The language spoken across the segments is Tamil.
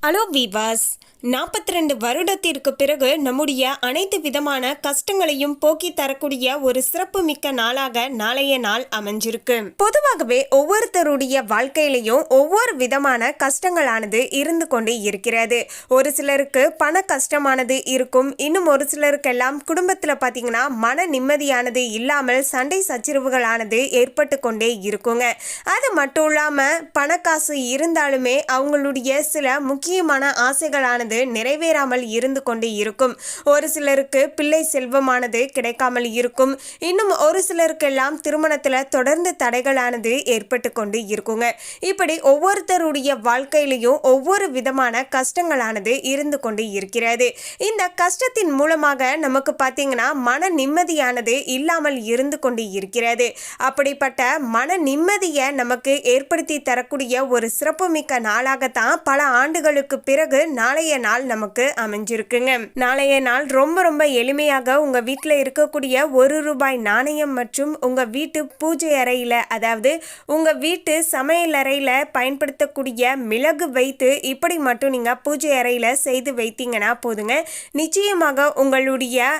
ஹலோ வீவாஸ், 42 வருடத்திற்கு பிறகு நம்முடைய அனைத்து விதமான கஷ்டங்களையும் போக்கி தரக்கூடிய ஒரு சிறப்பு மிக்க நாளாக நாளைய நாள் அமைஞ்சிருக்கு. பொதுவாகவே ஒவ்வொருத்தருடைய வாழ்க்கையிலையும் ஒவ்வொரு விதமான கஷ்டங்களானது இருந்து கொண்டு இருக்கிறது. ஒரு சிலருக்கு பண கஷ்டமானது இருக்கும், இன்னும் ஒரு சிலருக்கெல்லாம் குடும்பத்தில் பார்த்தீங்கன்னா மன நிம்மதியானது இல்லாமல் சண்டை சச்சரவுகளானது ஏற்பட்டு கொண்டே இருக்குங்க. அது மட்டும் இல்லாமல் பணக்காசு இருந்தாலுமே அவங்களுடைய சில முக்கியமான ஆசைகளானது நிறைவேறாமல் இருந்து கொண்டு இருக்கும். ஒரு சிலருக்கு பிள்ளை செல்வமானது கிடைக்காமல் இருக்கும். இன்னும் ஒரு சிலருக்கெல்லாம் திருமணத்துல தொடர்ந்து தடைகளானது ஏற்பட்டு கொண்டு இருக்குங்க. இப்படி ஒவ்வொருத்தருடைய வாழ்க்கையிலையும் ஒவ்வொரு விதமான கஷ்டங்களானது இருந்து கொண்டு இருக்கிறது. இந்த கஷ்டத்தின் மூலமாக நமக்கு பார்த்தீங்கன்னா மன நிம்மதியானது இல்லாமல் இருந்து கொண்டு இருக்கிறது. அப்படிப்பட்ட மன நிம்மதியை நமக்கு ஏற்படுத்தி தரக்கூடிய ஒரு சிறப்புமிக்க நாளாகத்தான் பல ஆண்டுகளுக்கு பிறகு நாளைய நாள் நமக்கு அமைஞ்சிருக்குங்க. நாளைய நாள் ரொம்ப எளிமையாக உங்க வீட்டில் இருக்கக்கூடிய ₹1 நாணயம் மற்றும் உங்க வீட்டு பூஜை அறையில, அதாவது உங்க வீட்டு சமையல் அறையில பயன்படுத்தக்கூடிய மிளகு வைத்து இப்படி மட்டும் நீங்க பூஜை அறையில செய்து வைத்தீங்கன்னா போதுங்க. நிச்சயமாக உங்களுடைய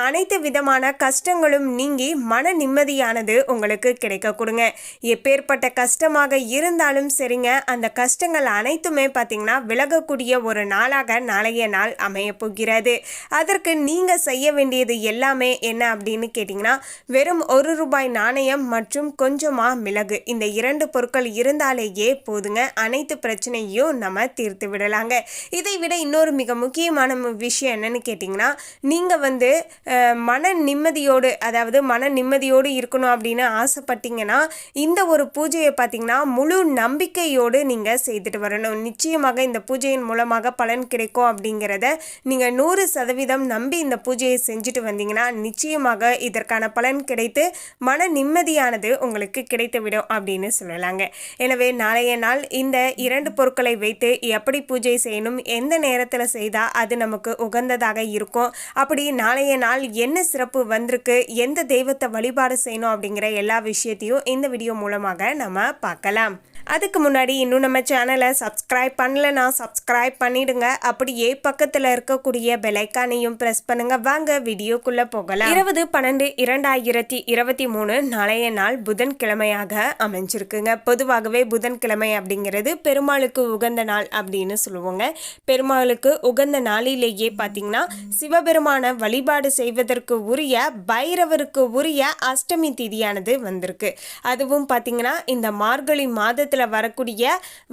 அனைத்து விதமான கஷ்டங்களும் நீங்கி மன நிம்மதியானது உங்களுக்கு கிடைக்க கொடுங்க. எப்பேற்பட்ட கஷ்டமாக இருந்தாலும் சரிங்க, அந்த கஷ்டங்கள் அனைத்துமே பார்த்தீங்கன்னா விலகக்கூடிய ஒரு நாளாக நாளைய நாள் அமைய போகிறது. அதற்கு நீங்க செய்ய வேண்டியது எல்லாமே என்ன அப்படின்னு கேட்டீங்கன்னா, வெறும் ₹1 நாணயம் மற்றும் கொஞ்சமா மிளகு, இந்த 2 பொருட்கள் இருந்தாலேயே போதுங்க. அனைத்து பிரச்சனையும் நம்ம தீர்த்து விடலாங்க. இதை விட இன்னொரு மிக முக்கியமான விஷயம் என்னன்னு கேட்டீங்கன்னா, நீங்க மன நிம்மதியோடு, அதாவது மன நிம்மதியோடு இருக்கணும் அப்படின்னு ஆசைப்பட்டீங்கன்னா இந்த ஒரு பூஜையை பார்த்தீங்கன்னா முழு நம்பிக்கையோடு நீங்க செய்துட்டு வரணும். நிச்சயமாக இந்த பூஜையின் மூலமாக பலன் கிடைக்கும் அப்படிங்கிறத நீங்கள் 100% நம்பி இந்த பூஜையை செஞ்சுட்டு வந்தீங்கன்னா நிச்சயமாக இதற்கான பலன் கிடைத்து மன நிம்மதியானது உங்களுக்கு கிடைத்துவிடும் அப்படின்னு சொல்லலாங்க. எனவே நாளைய நாள் இந்த 2 பொருட்களை வைத்து எப்படி பூஜை செய்யணும், எந்த நேரத்தில் செய்தால் அது நமக்கு உகந்ததாக இருக்கும், அப்படி நாளைய நாள் என்ன சிறப்பு வந்திருக்கு, எந்த தெய்வத்தை வழிபாடு செய்யணும் அப்படிங்கிற எல்லா விஷயத்தையும் இந்த வீடியோ மூலமாக நம்ம பார்க்கலாம். அதுக்கு முன்னாடி இன்னும் நம்ம சேனலை சப்ஸ்கிரைப் பண்ணலன்னா சப்ஸ்கிரைப் பண்ணிடுங்க. அப்படியே பக்கத்தில் இருக்கக்கூடிய பெலைக்கானையும் ப்ரெஸ் பண்ணுங்க. வாங்க வீடியோக்குள்ள போகலாம். 20/12/2023 நாளைய நாள் புதன்கிழமையாக அமைஞ்சிருக்குங்க. பொதுவாகவே புதன்கிழமை அப்படிங்கிறது பெருமாளுக்கு உகந்த நாள் அப்படின்னு சொல்லுவோங்க. பெருமாளுக்கு உகந்த நாளிலேயே பார்த்தீங்கன்னா சிவபெருமான வழிபாடு செய்வதற்கு உரிய பைரவருக்கு உரிய அஷ்டமி திதியானது வந்திருக்கு. அதுவும் பார்த்தீங்கன்னா இந்த மார்கழி மாதத்தில் வரக்கூடிய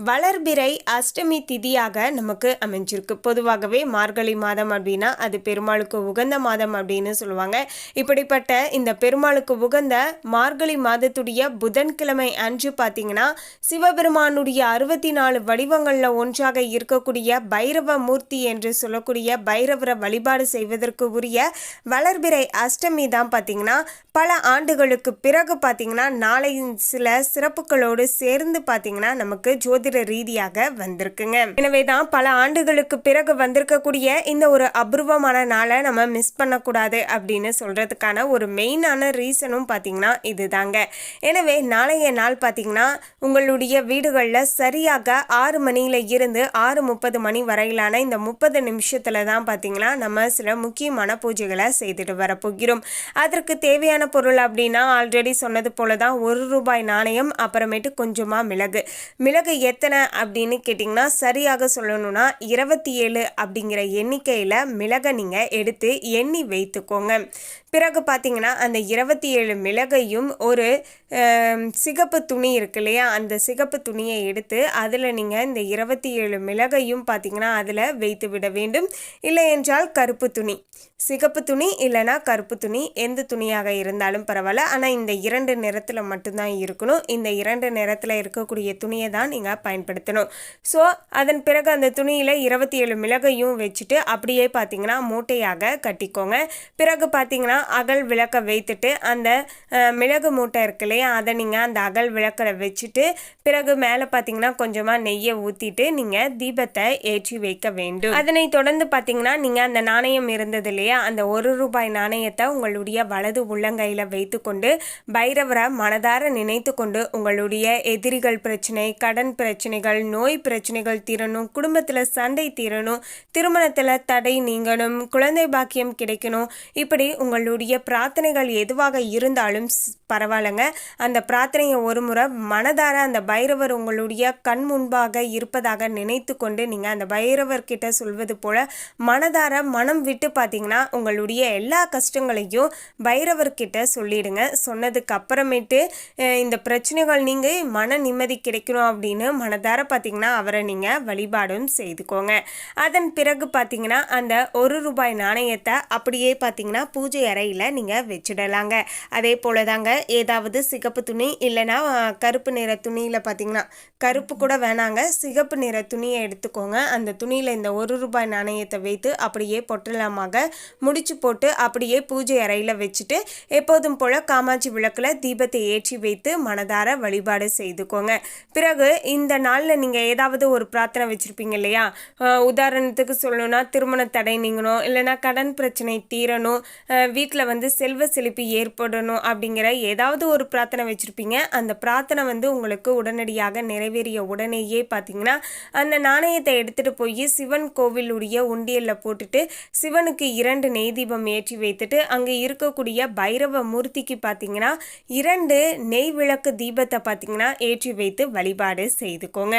வளர்பிறை அஷ்டமி திதியாக நமக்கு அமைஞ்சிருக்கு. பொதுவாகவே மார்கழி மாதம் அப்படின்னா அது பெருமாளுக்கு உகந்த மாதம் அப்படின்னு சொல்லுவாங்க. இப்படிப்பட்ட இந்த பெருமாளுக்கு உகந்த மார்கழி மாதத்துடைய புதன்கிழமை அன்று பார்த்தீங்கன்னா சிவபெருமானுடைய 64 வடிவங்களில் ஒன்றாக இருக்கக்கூடிய பைரவ மூர்த்தி என்று சொல்லக்கூடிய பைரவரை வழிபாடு செய்வதற்கு உரிய வளர்பிறை அஷ்டமி தான் பார்த்தீங்கன்னா பல ஆண்டுகளுக்கு பிறகு பார்த்தீங்கன்னா நாளை சில சிறப்புகளோடு சேர்ந்து பார்த்தீங்கன்னா நமக்கு ஜோதிட ரீதியாக வந்திருக்குங்க. எனவே தான் பல ஆண்டுகளுக்கு பிறகு வந்திருக்கக்கூடிய இந்த ஒரு அபூர்வமான நாளை நம்ம மிஸ் பண்ணக்கூடாது அப்படின்னு சொல்றதுக்கான ஒரு மெயினான ரீசனும் பார்த்தீங்கன்னா இதுதாங்க. எனவே நாளைய நாள் பார்த்தீங்கன்னா உங்களுடைய வீடுகளில் சரியாக 6 மணியில இருந்து 6:30 மணி வரையிலான இந்த 30 நிமிஷத்துல தான் பார்த்தீங்கன்னா நம்ம சில முக்கியமான பூஜைகளை செய்துட்டு வரப்போகிறோம். அதற்கு தேவையான பொருள் அப்படின்னா ஆல்ரெடி சொன்னது போல தான் ₹1 நாணயம், அப்புறமேட்டு கொஞ்சமா மிளகு எத்தனை அப்படின்னு கேட்டிங்கன்னா சரியாக சொல்லணும்னா 27 அப்படிங்கிற எண்ணிக்கையில் மிளகை நீங்கள் எடுத்து எண்ணி வைத்துக்கோங்க. பிறகு பார்த்தீங்கன்னா அந்த 27 மிளகையும் ஒரு சிகப்பு துணி இருக்கு இல்லையா, அந்த சிகப்பு துணியை எடுத்து அதில் நீங்கள் இந்த 27 மிளகையும் பார்த்தீங்கன்னா அதில் வைத்து விட வேண்டும். இல்லை என்றால் கருப்பு துணி, சிகப்பு துணி இல்லைனா கருப்பு துணி, எந்த துணியாக இருந்தாலும் பரவாயில்ல. ஆனால் இந்த 2 நிறத்தில் மட்டும்தான் இருக்கணும். இந்த 2 நிறத்தில் இருக்கக்கூடிய துணியை தான் நீங்கள் பயன்படுத்தணும். ஸோ அதன் பிறகு அந்த துணியில் 27 மிளகையும் வச்சுட்டு அப்படியே பார்த்தீங்கன்னா மூட்டையாக கட்டிக்கோங்க. பிறகு பார்த்தீங்கன்னா அகல் விளக்க வைத்துட்டு அந்த மிளகு மூட்டை இருக்கு இல்லையா, அதை நீங்கள் அந்த அகல் விளக்கில் வச்சுட்டு பிறகு மேலே பார்த்தீங்கன்னா கொஞ்சமாக நெய்யை ஊற்றிட்டு நீங்கள் தீபத்தை ஏற்றி வைக்க வேண்டும். அதனை தொடர்ந்து பார்த்தீங்கன்னா நீங்கள் அந்த நாணயம் இருந்தது இல்லையா, அந்த ₹1 நாணயத்தை உங்களுடைய வலது உள்ளங்கையில் வைத்துக்கொண்டு பைரவரை மனதார நினைத்து கொண்டு உங்களுடைய எதிரிகள் பிரச்சனை, கடன் பிரச்சனைகள், நோய் பிரச்சனைகள் தீரணும், குடும்பத்தில் சண்டை தீரணும், திருமணத்தில் தடை நீங்கணும், குழந்தை பாக்கியம் கிடைக்கணும், இப்படி உங்களுடைய பிரார்த்தனைகள் எதுவாக இருந்தாலும் பரவாயில்லைங்க, அந்த பிரார்த்தனையை ஒரு முறை மனதார அந்த பைரவர் உங்களுடைய கண் முன்பாக இருப்பதாக நினைத்து கொண்டு நீங்கள் அந்த பைரவர்கிட்ட சொல்வது போல மனதார மனம் விட்டு பார்த்தீங்கன்னா உங்களுடைய எல்லா கஷ்டங்களையும் பைரவர்கிட்ட சொல்லிடுங்க. சொன்னதுக்கு அப்புறமேட்டு இந்த பிரச்சனைகள் நீங்கள் மன நிம்மதி கிடைக்கணும் அப்படின்னு மனதார பார்த்தீங்கன்னா அவரை நீங்கள் வழிபாடும் செய்துக்கோங்க. அதன் பிறகு பார்த்தீங்கன்னா அந்த ₹1 நாணயத்தை அப்படியே பார்த்தீங்கன்னா பூஜை அறையில் நீங்கள் வச்சிடலாங்க. அதே போல தாங்க ஏதாவது சிகப்பு துணி இல்லைன்னா கருப்பு நிற துணியில் பார்த்தீங்கன்னா, கருப்பு கூட வேணாங்க, சிகப்பு நிற துணியை எடுத்துக்கோங்க. அந்த துணியில் இந்த ₹1 நாணயத்தை வைத்து அப்படியே பொட்டலமாக முடிச்சு போட்டு அப்படியே பூஜை அறையில் வச்சுட்டு எப்போதும் போல் காமாட்சி விளக்கில் தீபத்தை ஏற்றி வைத்து மனதார வழிபாடு செய்துக்கோங்க. பிறகு இந்த நாளில் நீங்கள் ஏதாவது ஒரு பிரார்த்தனை வச்சுருப்பீங்க இல்லையா, உதாரணத்துக்கு சொல்லணும்னா திருமண தடை நீங்கணும், இல்லைனா கடன் பிரச்சனை தீரணும், வீட்டில் வந்து செல்வ செழிப்பு ஏற்படணும் அப்படிங்கிற ஏதாவது ஒரு பிரார்த்தனை வச்சுருப்பீங்க. அந்த பிரார்த்தனை வந்து உங்களுக்கு உடனடியாக நிறைவேறிய உடனேயே பார்த்தீங்கன்னா அந்த நாணயத்தை எடுத்துகிட்டு போய் சிவன் கோவிலுடைய உண்டியலில் போட்டுட்டு சிவனுக்கு 2 நெய் தீபம் ஏற்றி வைத்துட்டு அங்கே இருக்கக்கூடிய பைரவ மூர்த்திக்கு பார்த்தீங்கன்னா 2 நெய் விளக்கு தீபத்தை பார்த்தீங்கன்னா ஏற்றி வைத்து வழிபாடு செய்துக்கோங்க.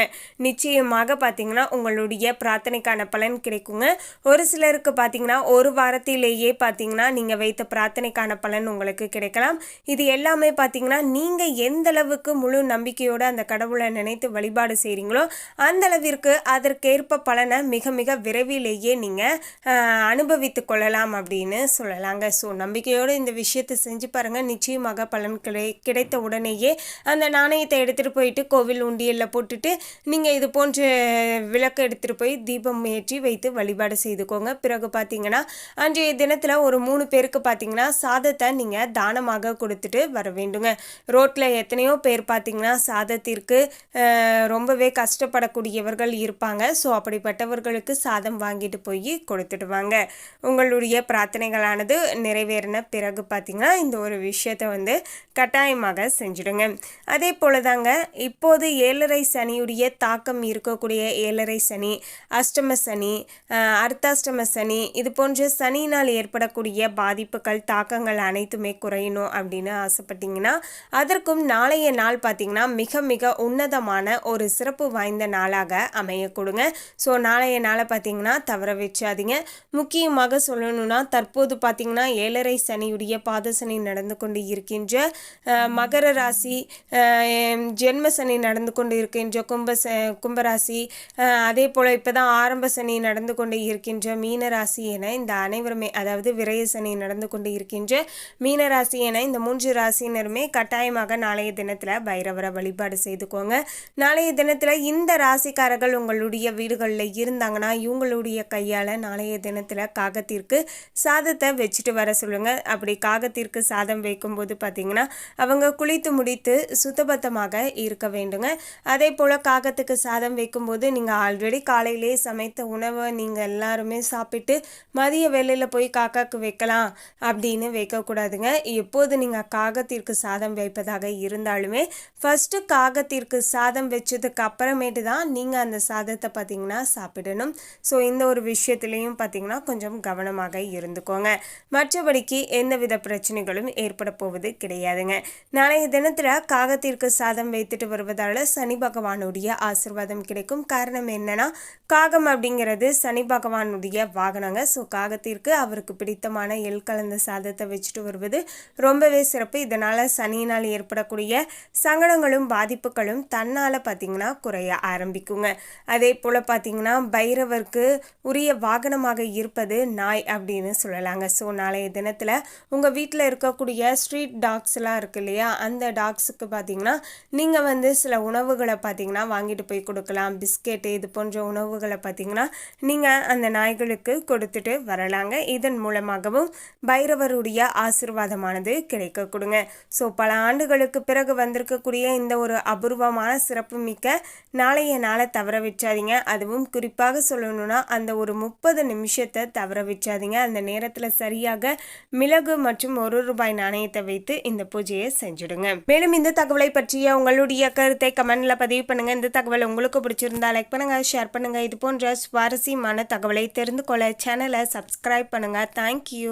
நிச்சயமாக பார்த்தீங்கன்னா உங்களுடைய பிரார்த்தனைக்கான பலன் கிடைக்குங்க. ஒரு சிலருக்கு பார்த்தீங்கன்னா ஒரு வாரத்திலேயே பார்த்தீங்கன்னா நீங்கள் வைத்த பிரார்த்தனைக்கான பலன் உங்களுக்கு கிடைக்கலாம். இது எல்லாமே பார்த்தீங்கன்னா நீங்கள் எந்த அளவுக்கு முழு நம்பிக்கையோடு அந்த கடவுளை நினைத்து வழிபாடு செய்கிறீங்களோ அந்த அளவிற்கு அதற்கேற்ப பலனை மிக மிக விரைவிலேயே நீங்கள் அனுபவித்து கொள்ளலாம் அப்படின்னு சொல்லலாங்க. ஸோ நம்பிக்கையோடு இந்த விஷயத்தை செஞ்சு பாருங்கள், நிச்சயமாக பலன் கிடைத்த உடனேயே அந்த நாணயத்தை எடுத்துகிட்டு போயிட்டு கோவில் உண்டியலில் போட்டுட்டு நீங்கள் இது போன்ற விளக்கு எடுத்துகிட்டு போய் தீபம் ஏற்றி வைத்து வழிபாடு செய்துக்கோங்க. பிறகு பார்த்தீங்கன்னா அன்றைய தினத்தில் ஒரு 3 பேருக்கு பார்த்தீங்கன்னா சாதத்தை நீங்கள் தானமாக கொடுத்துட்டு வர வேண்டுங்க. ரோட்டில் எத்தனையோ பேர் பார்த்தீங்கன்னா சாதத்திற்கு ரொம்பவே கஷ்டப்படக்கூடியவர்கள் இருப்பாங்க. ஸோ அப்படிப்பட்டவர்களுக்கு சாதம் வாங்கிட்டு போய் கொடுத்துடுவாங்க. உங்களுடைய பிரார்த்தனைகளானது நிறைவேறின பிறகு பார்த்தீங்கன்னா இந்த ஒரு விஷயத்தை வந்து கட்டாயமாக செஞ்சுடுங்க. அதே போல தாங்க இப்போது 7.5 சனியுடைய தாக்கம் இருக்கக்கூடிய 7.5 சனி, அஷ்டம சனி, அர்த்தாஷ்டம சனி, இது போன்ற சனியினால் ஏற்படக்கூடிய பாதிப்புகள் தாக்கங்கள் அனைத்துமே குறையணும் அப்படின்னு ஆசைப்பட்டீங்கன்னா அதற்கும் நாளைய நாள் பார்த்தீங்கன்னா மிக மிக உன்னதமான ஒரு சிறப்பு வாய்ந்த நாளாக அமைய கொடுங்க. ஸோ நாளைய நாளை பார்த்தீங்கன்னா தவற வச்சாதீங்க. முக்கியமாக சொல்லணும்னா தற்போது பார்த்தீங்கன்னா 7.5 சனியுடைய பாத சனி நடந்து கொண்டு இருக்கின்ற மகர ராசி, ஜென்ம சனி நடந்து கொண்டு இருக்கின்ற கும்பராசி, அதே போல் இப்போ தான் ஆரம்ப சனி நடந்து கொண்டு இருக்கின்ற மீன ராசி என இந்த அனைவருமே, அதாவது விரய சனி நடந்து கொண்டு இருக்கின்ற மீன ராசி என இந்த 3 ராசியினருமே கட்டாயமாக நாளைய தினத்தில் பைரவரை வழிபாடு செய்துக்கோங்க. நாளைய தினத்தில் இந்த ராசிக்காரர்கள் உங்களுடைய வீடுகளில் இருந்தாங்கன்னா இவங்களுடைய கையால் நாளைய தினத்தில் காகத்திற்கு சாதத்தை வச்சுட்டு வர சொல்லுங்கள். அப்படி காகத்திற்கு சாதம் வைக்கும்போது பார்த்தீங்கன்னா அவங்க குளித்து முடித்து சுத்தபத்தமாக இருக்க வேண்டுங்க. அதே போல் காகத்துக்கு சாதம் வைக்கும்போது நீங்கள் ஆல்ரெடி காலையிலே சமைத்த உணவை நீங்கள் எல்லாருமே சாப்பிட்டு மதிய வேளையில் போய் காக்காக்கு வைக்கலாம் அப்படின்னு வைக்கக்கூடாதுங்க. எப்போது நீங்கள் காகத்திற்கு சாதம் வைப்பதாக இருந்தாலுமே ஃபஸ்ட்டு காகத்திற்கு சாதம் வச்சதுக்கு அப்புறமேட்டு தான் நீங்கள் அந்த சாதத்தை பார்த்தீங்கன்னா சாப்பிடணும். ஸோ இந்த ஒரு விஷயத்துலையும் பார்த்தீங்கன்னா கொஞ்சம் கவனமாக இருந்துக்கோங்க. மற்றபடிக்கு எந்தவித பிரச்சனைகளும் ஏற்பட போவது கிடையாதுங்க. நாளைய தினத்தில் காகத்திற்கு சாதம் வைத்துட்டு வருவதால் சனி பகவானுடைய ஆசீர்வாதம் கிடைக்கும். காரணம் என்னன்னா காகம் அப்படிங்கிறது சனி பகவானுடைய வாகனங்க. ஸோ காகத்திற்கு அவருக்கு பிடித்தமான எள் கலந்த சாதத்தை வச்சுட்டு வருவது ரொம்பவே சிறப்பு. இதனால் சனியினால் ஏற்படக்கூடிய சங்கடங்களும் பாதிப்புகளும் தன்னால் பார்த்திங்கன்னா குறைய ஆரம்பிக்குங்க. அதே போல் பார்த்திங்கன்னா பைரவருக்கு உரிய வாகனமாக இருப்பது நாய் அப்படின்னு சொல்லலாங்க. ஸோ நாளைய தினத்தில் உங்கள் வீட்டில் இருக்கக்கூடிய ஸ்ட்ரீட் டாக்ஸ்லாம் இருக்கு இல்லையா, அந்த டாக்ஸுக்கு பார்த்திங்கன்னா நீங்கள் வந்து சில உணவுகளை பார்த்திங்கன்னா வாங்கிட்டு போய் கொடுக்கலாம். பிஸ்கெட்டு இது போன்ற உணவுகளை பார்த்திங்கன்னா நீங்கள் அந்த நாய்களுக்கு கொடுத்துட்டு வரலாங்க. இதன் மூலமாகவும் பைரவருடைய ஆசீர்வாதமானது கிடைக்க கொடுங்க. ஸோ பல ஆண்டுகளுக்கு பிறகு வந்திருக்கக்கூடிய இந்த ஒரு அபூர்வமான சிறப்பு மிக்க நாளைய நாளை தவற வச்சாதீங்க. அதுவும் குறிப்பாக சொல்லணும்னா அந்த ஒரு 30 நிமிஷத்தை தவற வச்சாதீங்க. அந்த நேரத்தில் சரியாக மிளகு மற்றும் ₹1 நாணயத்தை வைத்து இந்த பூஜையை செஞ்சுடுங்க. மேலும் இந்த தகவலை பற்றிய உங்களுடைய கருத்தை கமெண்ட்ல பதிவு பண்ணுங்க. இந்த தகவல் உங்களுக்கு பிடிச்சிருந்தா லைக் பண்ணுங்க, ஷேர் பண்ணுங்க. இது போன்ற சுவாரஸ்யமான தகவலை தெரிந்து கொள்ள சேனலை சப்ஸ்கிரைப் பண்ணுங்க. தேங்க்யூ.